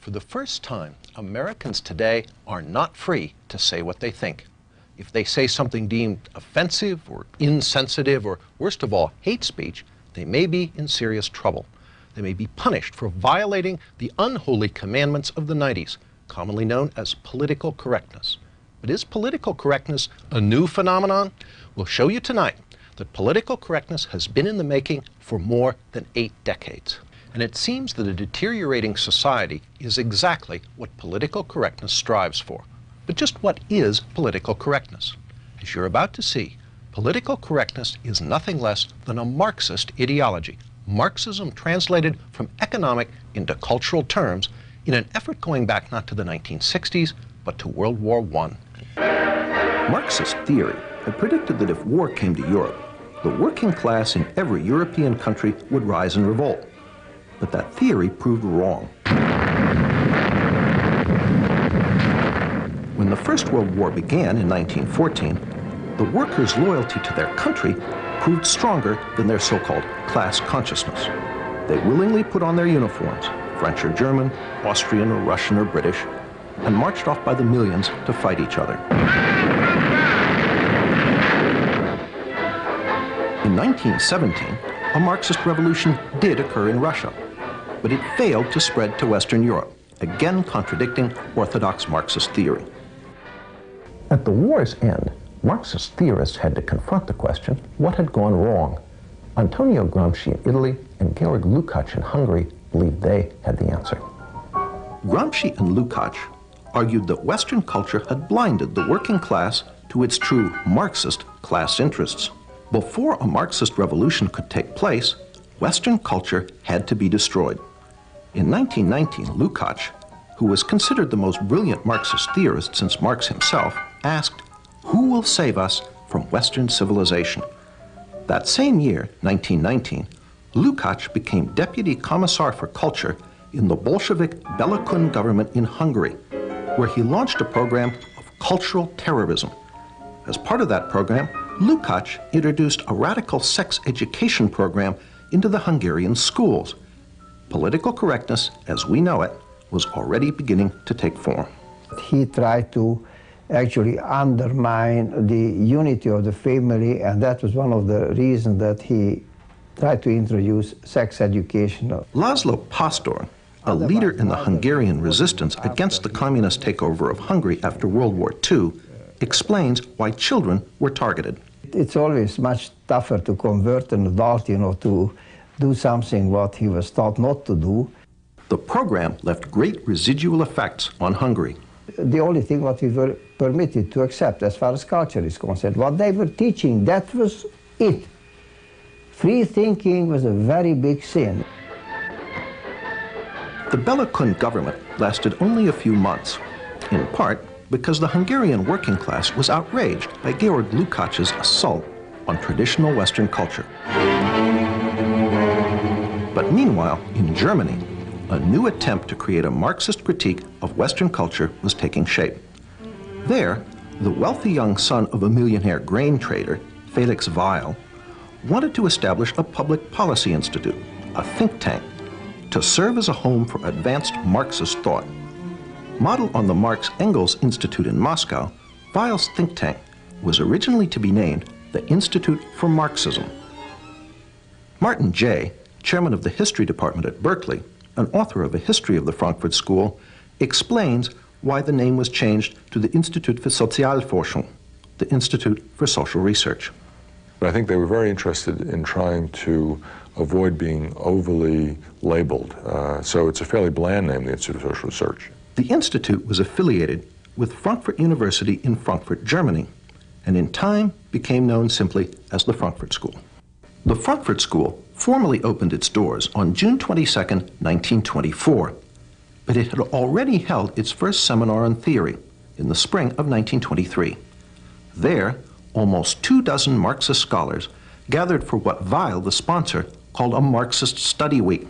For the first time, Americans today are not free to say what they think. If they say something deemed offensive or insensitive or, worst of all, hate speech, they may be in serious trouble. They may be punished for violating the unholy commandments of the 90s, commonly known as political correctness. But is political correctness a new phenomenon? We'll show you tonight that political correctness has been in the making for more than 8 decades. And it seems that a deteriorating society is exactly what political correctness strives for. But just what is political correctness? As you're about to see, political correctness is nothing less than a Marxist ideology. Marxism translated from economic into cultural terms in an effort going back not to the 1960s, but to World War I. Marxist theory had predicted that if war came to Europe, the working class in every European country would rise in revolt. But that theory proved wrong. When the First World War began in 1914, the workers' loyalty to their country proved stronger than their so-called class consciousness. They willingly put on their uniforms, French or German, Austrian or Russian or British, and marched off by the millions to fight each other. In 1917, a Marxist revolution did occur in Russia, but it failed to spread to Western Europe, again contradicting orthodox Marxist theory. At the war's end, Marxist theorists had to confront the question, what had gone wrong? Antonio Gramsci in Italy and Georg Lukács in Hungary believed they had the answer. Gramsci and Lukács argued that Western culture had blinded the working class to its true Marxist class interests. Before a Marxist revolution could take place, Western culture had to be destroyed. In 1919, Lukács, who was considered the most brilliant Marxist theorist since Marx himself, asked, "Who will save us from Western civilization?" That same year, 1919, Lukács became Deputy Commissar for Culture in the Bolshevik Bela Kun government in Hungary, where he launched a program of cultural terrorism. As part of that program, Lukács introduced a radical sex education program into the Hungarian schools. Political correctness, as we know it, was already beginning to take form. He tried to actually undermine the unity of the family, and that was one of the reasons that he tried to introduce sex education. Laszlo Pastor, a leader in the Hungarian resistance against the communist takeover of Hungary after World War II, explains why children were targeted. It's always much tougher to convert an adult, to do something what he was taught not to do. The program left great residual effects on Hungary. The only thing what we were permitted to accept as far as culture is concerned, what they were teaching, that was it. Free thinking was a very big sin. The Bela Kun government lasted only a few months, in part because the Hungarian working class was outraged by Georg Lukács's assault on traditional Western culture. But meanwhile, in Germany, a new attempt to create a Marxist critique of Western culture was taking shape. There, the wealthy young son of a millionaire grain trader, Felix Weil, wanted to establish a public policy institute, a think tank, to serve as a home for advanced Marxist thought. Modeled on the Marx-Engels Institute in Moscow, Weil's think tank was originally to be named the Institute for Marxism. Martin Jay, chairman of the history department at Berkeley, an author of a history of the Frankfurt School, explains why the name was changed to the Institut für Sozialforschung, the Institute for Social Research. But I think they were very interested in trying to avoid being overly labeled. So it's a fairly bland name, the Institute of Social Research. The Institute was affiliated with Frankfurt University in Frankfurt, Germany, and in time became known simply as the Frankfurt School. The Frankfurt School formally opened its doors on June 22, 1924, but it had already held its first seminar on theory in the spring of 1923. There, almost 24 Marxist scholars gathered for what Weil, the sponsor, called a Marxist study week.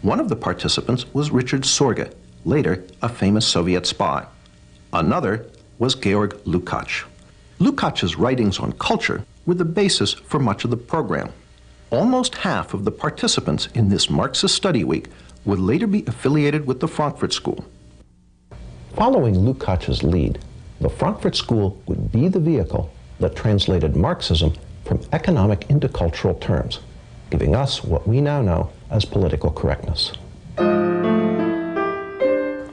One of the participants was Richard Sorge, later a famous Soviet spy. Another was Georg Lukács. Lukács's writings on culture were the basis for much of the program. Almost half of the participants in this Marxist study week would later be affiliated with the Frankfurt School. Following Lukács's lead, the Frankfurt School would be the vehicle that translated Marxism from economic into cultural terms, giving us what we now know as political correctness.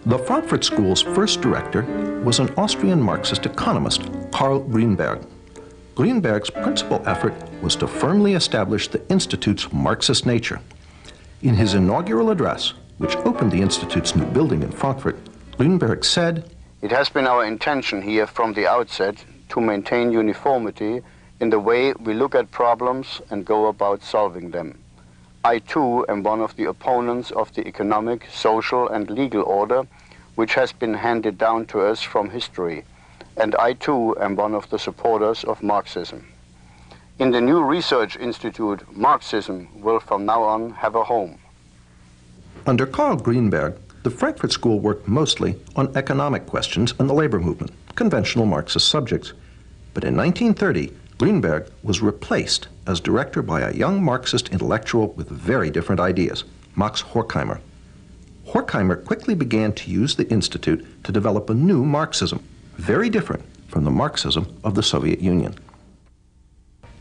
The Frankfurt School's first director was an Austrian Marxist economist, Karl Grünberg. Grünberg's principal effort was to firmly establish the Institute's Marxist nature. In his inaugural address, which opened the Institute's new building in Frankfurt, Grünberg said, "It has been our intention here from the outset to maintain uniformity in the way we look at problems and go about solving them. I too am one of the opponents of the economic, social and legal order which has been handed down to us from history, and I too am one of the supporters of Marxism. In the new research institute, Marxism will from now on have a home." Under Karl Grünberg, the Frankfurt School worked mostly on economic questions and the labor movement, conventional Marxist subjects. But in 1930, Grünberg was replaced as director by a young Marxist intellectual with very different ideas, Max Horkheimer. Horkheimer quickly began to use the Institute to develop a new Marxism, very different from the Marxism of the Soviet Union.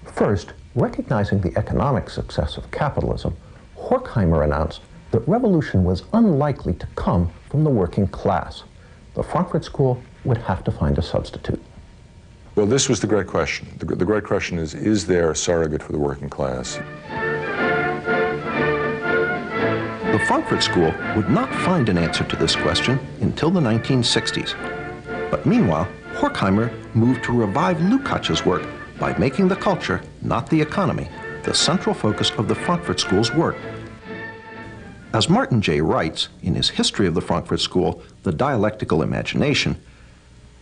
First, recognizing the economic success of capitalism, Horkheimer announced that revolution was unlikely to come from the working class. The Frankfurt School would have to find a substitute. Well, this was the great question. The great question is there a surrogate for the working class? The Frankfurt School would not find an answer to this question until the 1960s. But meanwhile, Horkheimer moved to revive Lukács's work by making the culture, not the economy, the central focus of the Frankfurt School's work. As Martin J. writes in his History of the Frankfurt School, The Dialectical Imagination,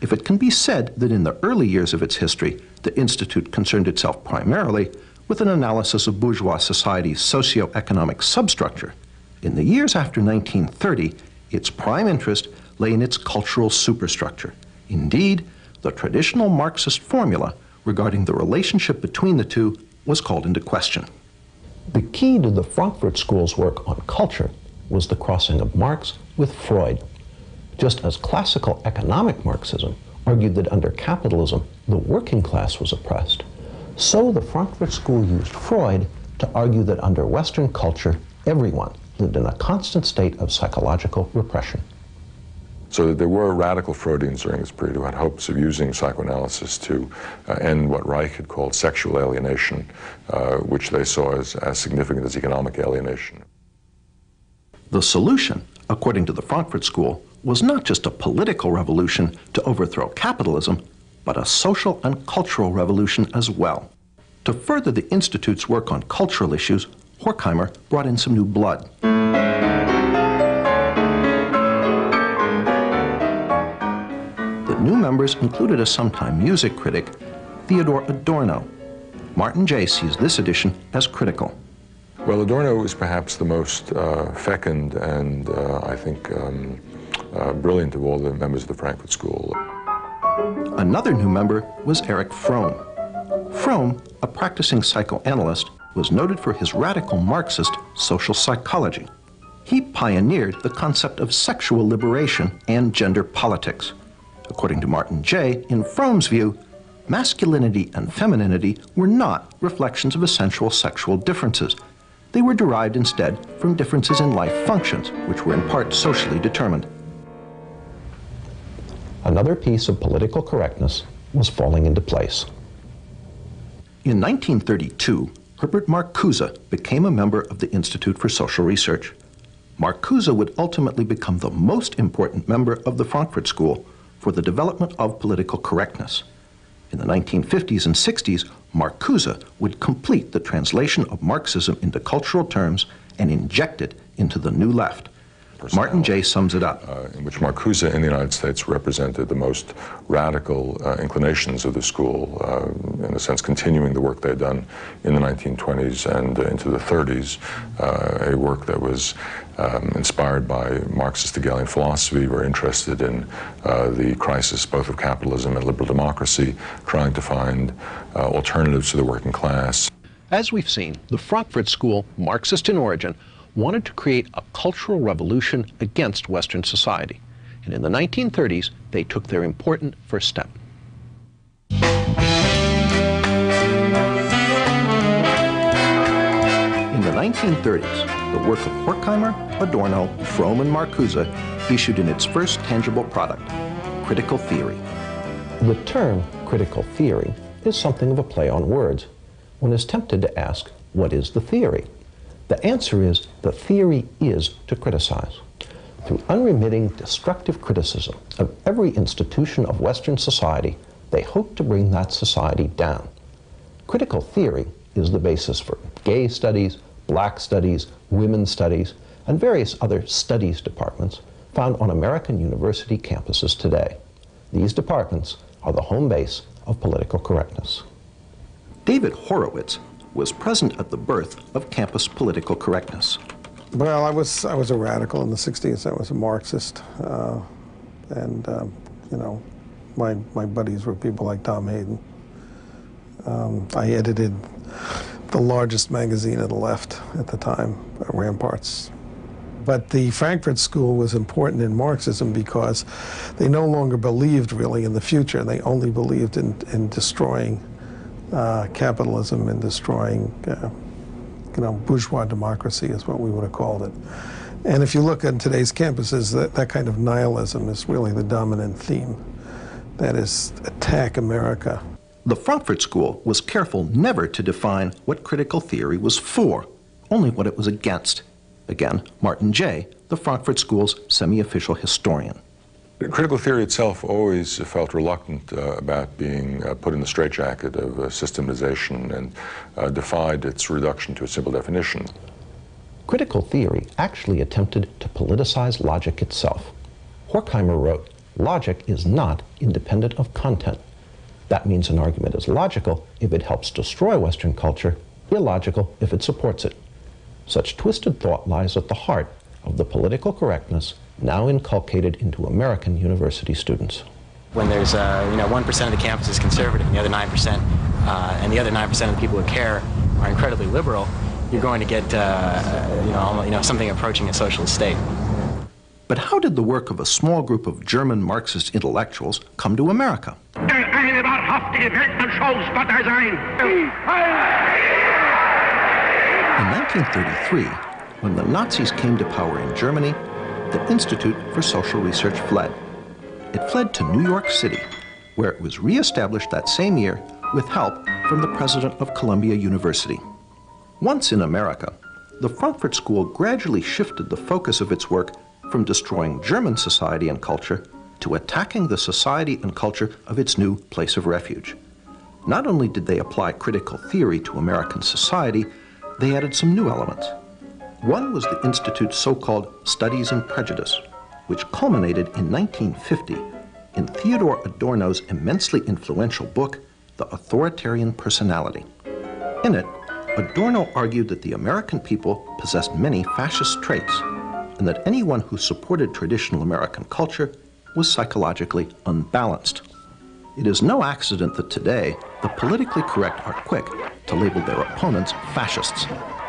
if it can be said that in the early years of its history, the Institute concerned itself primarily with an analysis of bourgeois society's socio-economic substructure, in the years after 1930, its prime interest lay in its cultural superstructure. Indeed, the traditional Marxist formula regarding the relationship between the two was called into question. The key to the Frankfurt School's work on culture was the crossing of Marx with Freud. Just as classical economic Marxism argued that under capitalism the working class was oppressed, so the Frankfurt School used Freud to argue that under Western culture everyone lived in a constant state of psychological repression. So that there were radical Freudians during this period who had hopes of using psychoanalysis to end what Reich had called sexual alienation, which they saw as significant as economic alienation. The solution, according to the Frankfurt School, was not just a political revolution to overthrow capitalism, but a social and cultural revolution as well. To further the Institute's work on cultural issues, Horkheimer brought in some new blood. The new members included a sometime music critic, Theodor Adorno. Martin J. sees this addition as critical. Well, Adorno is perhaps the most fecund and, I think, brilliant of all the members of the Frankfurt School. Another new member was Erich Fromm. Fromm, a practicing psychoanalyst, was noted for his radical Marxist social psychology. He pioneered the concept of sexual liberation and gender politics. According to Martin J., in Fromm's view, masculinity and femininity were not reflections of essential sexual differences. They were derived instead from differences in life functions, which were in part socially determined. Another piece of political correctness was falling into place. In 1932, Herbert Marcuse became a member of the Institute for Social Research. Marcuse would ultimately become the most important member of the Frankfurt School for the development of political correctness. In the 1950s and 60s, Marcuse would complete the translation of Marxism into cultural terms and inject it into the New Left. Martin J. sums it up. In which Marcuse in the United States represented the most radical inclinations of the school, in a sense continuing the work they had done in the 1920s and into the 30s, a work that was inspired by Marxist Hegelian philosophy, very interested in the crisis both of capitalism and liberal democracy, trying to find alternatives to the working class. As we've seen, the Frankfurt School, Marxist in origin, wanted to create a cultural revolution against Western society. And in the 1930s, they took their important first step. In the 1930s, the work of Horkheimer, Adorno, Fromm, and Marcuse issued in its first tangible product, critical theory. The term critical theory is something of a play on words. One is tempted to ask, what is the theory? The answer is, the theory is to criticize. Through unremitting, destructive criticism of every institution of Western society, they hope to bring that society down. Critical theory is the basis for gay studies, black studies, women's studies, and various other studies departments found on American university campuses today. These departments are the home base of political correctness. David Horowitz was present at the birth of campus political correctness. Well, I was a radical in the 60s. I was a Marxist. You know, my buddies were people like Tom Hayden. I edited the largest magazine of the left at the time, Ramparts. But the Frankfurt School was important in Marxism because they no longer believed really in the future. They only believed in destroying capitalism and destroying you know, bourgeois democracy is what we would have called it. And if you look at today's campuses, that kind of nihilism is really the dominant theme. That is, attack America. The Frankfurt School was careful never to define what critical theory was for, only what it was against. Again, Martin Jay, the Frankfurt School's semi-official historian. Critical theory itself always felt reluctant about being put in the straitjacket of systematization and defied its reduction to a simple definition. Critical theory actually attempted to politicize logic itself. Horkheimer wrote, "Logic is not independent of content. That means an argument is logical if it helps destroy Western culture, illogical if it supports it." Such twisted thought lies at the heart of the political correctness now inculcated into American university students. When there's, 1% of the campus is conservative and the other 9%, and the other 9% of the people who care are incredibly liberal, you're going to get, something approaching a socialist state. But how did the work of a small group of German Marxist intellectuals come to America? In 1933, when the Nazis came to power in Germany, the Institute for Social Research fled. It fled to New York City, where it was re-established that same year with help from the president of Columbia University. Once in America, the Frankfurt School gradually shifted the focus of its work from destroying German society and culture to attacking the society and culture of its new place of refuge. Not only did they apply critical theory to American society, they added some new elements. One was the Institute's so-called Studies in Prejudice, which culminated in 1950 in Theodore Adorno's immensely influential book, The Authoritarian Personality. In it, Adorno argued that the American people possessed many fascist traits, and that anyone who supported traditional American culture was psychologically unbalanced. It is no accident that today, the politically correct are quick to label their opponents fascists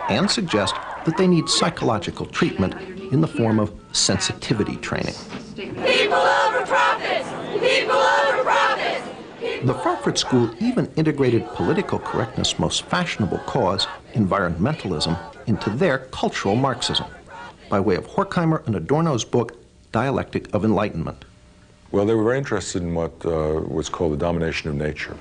and suggest that they need psychological treatment in the form of sensitivity training. People over profits! People over profits! The Frankfurt School even integrated political correctness' most fashionable cause, environmentalism, into their cultural Marxism, by way of Horkheimer and Adorno's book, Dialectic of Enlightenment. Well, they were very interested in what was called the domination of nature.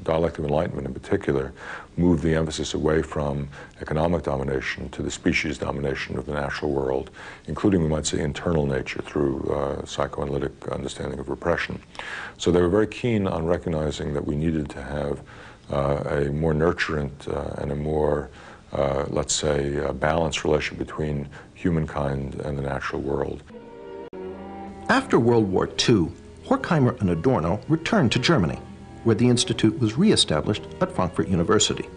Dialectic of Enlightenment in particular moved the emphasis away from economic domination to the species domination of the natural world, including, we might say, internal nature through psychoanalytic understanding of repression. So they were very keen on recognizing that we needed to have a more nurturant and a more, let's say, balanced relationship between humankind and the natural world. After World War II, Horkheimer and Adorno returned to Germany, where the Institute was re-established at Frankfurt University.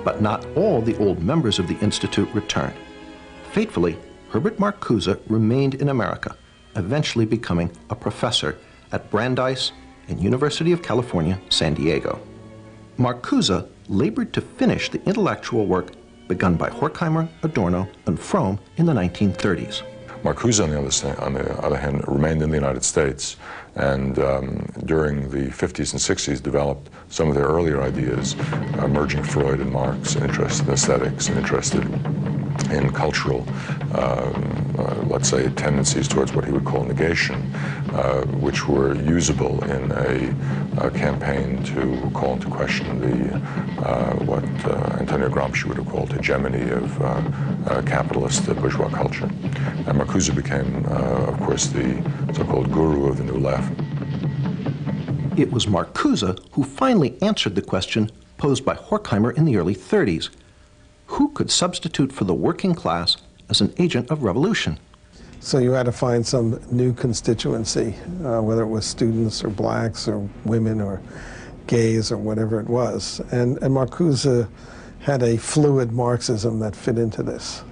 But not all the old members of the Institute returned. Fatefully, Herbert Marcuse remained in America, eventually becoming a professor at Brandeis and University of California, San Diego. Marcuse labored to finish the intellectual work begun by Horkheimer, Adorno, and Fromm in the 1930s. Marcuse, on the other hand, remained in the United States, and during the 50s and 60s developed some of their earlier ideas, merging Freud and Marx, interested in aesthetics and interested in cultural, let's say, tendencies towards what he would call negation, which were usable in a campaign to call into question the what Antonio Gramsci would have called hegemony of capitalist bourgeois culture. And Marcuse became, of course, the so-called guru of the New Left. It was Marcuse who finally answered the question posed by Horkheimer in the early 30s. Who could substitute for the working class as an agent of revolution? So you had to find some new constituency, whether it was students or blacks or women or gays or whatever it was. And Marcuse had a fluid Marxism that fit into this.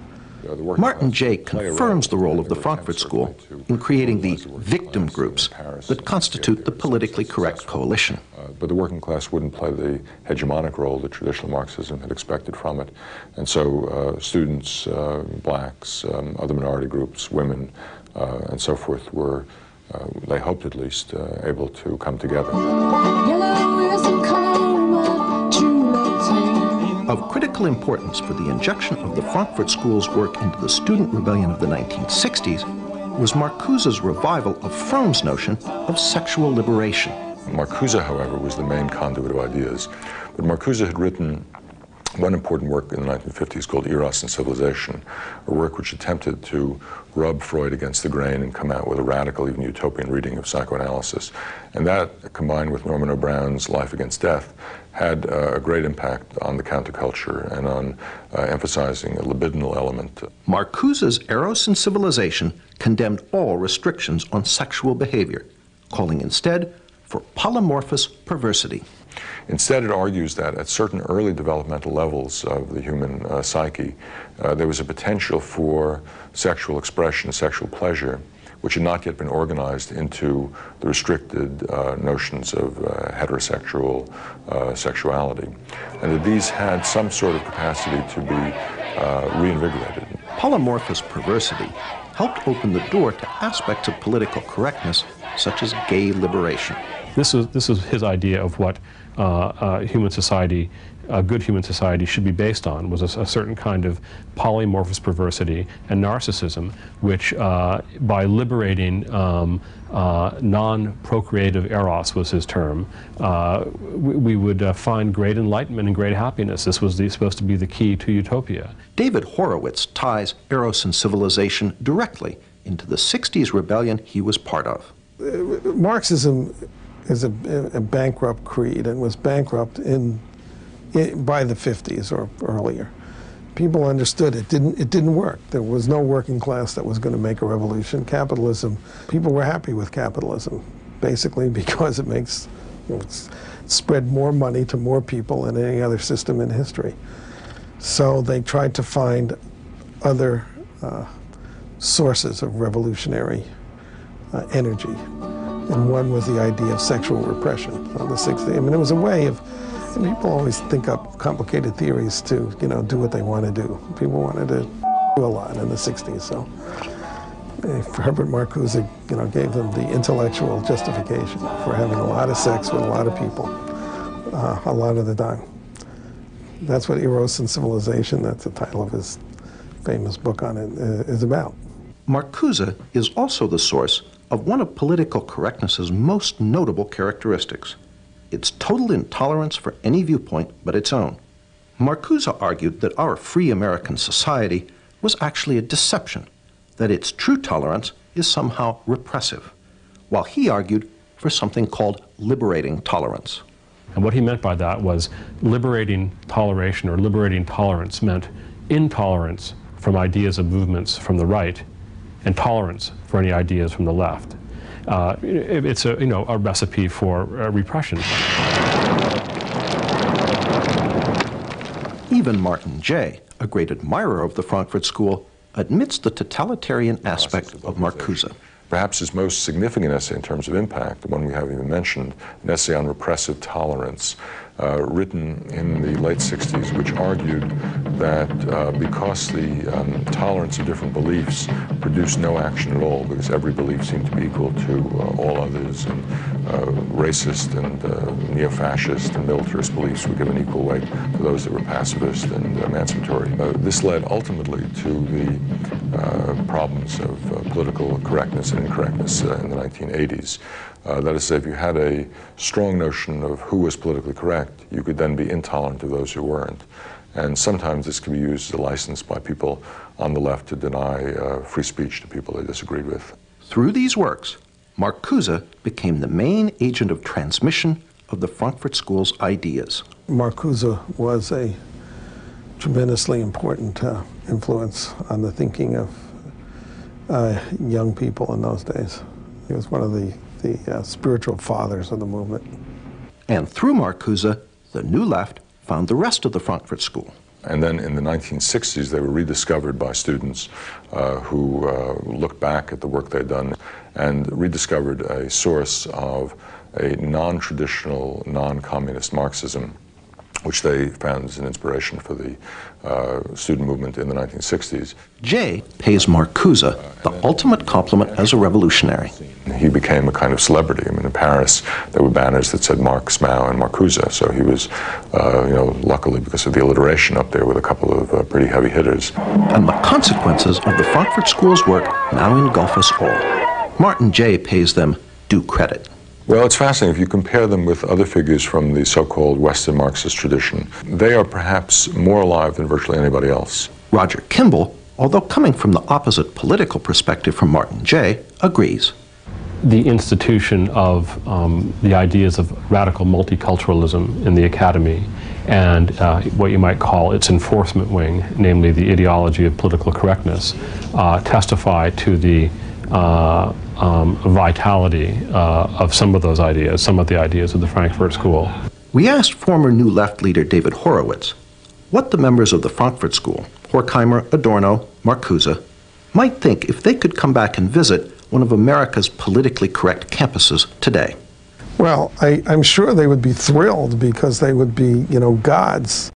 Martin Jett confirms the role of the Frankfurt School in creating the victim groups that constitute the politically correct coalition. But the working class wouldn't play the hegemonic role that traditional Marxism had expected from it. And so students, blacks, other minority groups, women, and so forth were, they hoped at least, able to come together. Of critical importance for the injection of the Frankfurt School's work into the student rebellion of the 1960s was Marcuse's revival of Fromm's notion of sexual liberation. Marcuse, however, was the main conduit of ideas. But Marcuse had written one important work in the 1950s called Eros and Civilization, a work which attempted to rub Freud against the grain and come out with a radical, even utopian reading of psychoanalysis. And that, combined with Norman O'Brown's Life Against Death, had a great impact on the counterculture and on emphasizing a libidinal element. Marcuse's Eros and Civilization condemned all restrictions on sexual behavior, calling instead for polymorphous perversity. Instead, it argues that at certain early developmental levels of the human psyche, there was a potential for sexual expression, sexual pleasure, which had not yet been organized into the restricted notions of heterosexual sexuality, and that these had some sort of capacity to be reinvigorated. Polymorphous perversity helped open the door to aspects of political correctness, such as gay liberation. This was his idea of what human society, a good human society, should be based on, was a certain kind of polymorphous perversity and narcissism, which by liberating non-procreative eros, was his term, we would find great enlightenment and great happiness. This was supposed to be the key to utopia. David Horowitz ties Eros and Civilization directly into the 60s rebellion he was part of. Marxism is a bankrupt creed and was bankrupt by the 50s or earlier. People understood it didn't work. There was no working class that was going to make a revolution. Capitalism, people were happy with capitalism, basically because it spread more money to more people than any other system in history. So they tried to find other sources of revolutionary energy. And one was the idea of sexual repression on the 60s. I mean, it was a way of, people always think up complicated theories to, do what they want to do. People wanted to do a lot in the 60s, so Herbert Marcuse, gave them the intellectual justification for having a lot of sex with a lot of people, a lot of the time. That's what Eros and Civilization, that's the title of his famous book on it, is about. Marcuse is also the source of one of political correctness's most notable characteristics, its total intolerance for any viewpoint but its own. Marcuse argued that our free American society was actually a deception, that its true tolerance is somehow repressive, while he argued for something called liberating tolerance. And what he meant by that was liberating toleration or liberating tolerance meant intolerance from ideas of movements from the right and tolerance for any ideas from the left. It's a recipe for repression. Even Martin Jett, a great admirer of the Frankfurt School, admits the totalitarian aspect of Marcuse. Perhaps his most significant essay in terms of impact, the one we haven't even mentioned, an essay on repressive tolerance, written in the late 60s, which argued that because the tolerance of different beliefs produced no action at all, because every belief seemed to be equal to all others, and racist and neo-fascist and militarist beliefs were given equal weight to those that were pacifist and emancipatory. This led ultimately to the problems of political correctness and incorrectness in the 1980s. That is to say, if you had a strong notion of who was politically correct, you could then be intolerant of those who weren't. And sometimes this can be used as a license by people on the left to deny free speech to people they disagreed with. Through these works, Marcuse became the main agent of transmission of the Frankfurt School's ideas. Marcuse was a tremendously important influence on the thinking of young people in those days. He was one of the spiritual fathers of the movement. And through Marcuse, the New Left found the rest of the Frankfurt School. And then in the 1960s, they were rediscovered by students who looked back at the work they'd done and rediscovered a source of a non-traditional, non-communist Marxism, which they found as an inspiration for the student movement in the 1960s. Jay pays Marcuse the ultimate compliment as a revolutionary. He became a kind of celebrity. I mean, in Paris, there were banners that said Marx, Mao, and Marcuse. So he was, luckily because of the alliteration up there with a couple of pretty heavy hitters. And the consequences of the Frankfurt School's work now engulf us all. Martin Jay pays them due credit. Well, it's fascinating. If you compare them with other figures from the so-called Western Marxist tradition, they are perhaps more alive than virtually anybody else. Roger Kimball, although coming from the opposite political perspective from Martin Jay, agrees. The institution of the ideas of radical multiculturalism in the academy and what you might call its enforcement wing, namely the ideology of political correctness, testify to the vitality of some of those ideas, some of the ideas of the Frankfurt School. We asked former New Left leader David Horowitz what the members of the Frankfurt School, Horkheimer, Adorno, Marcuse, might think if they could come back and visit one of America's politically correct campuses today. Well, I'm sure they would be thrilled because they would be, gods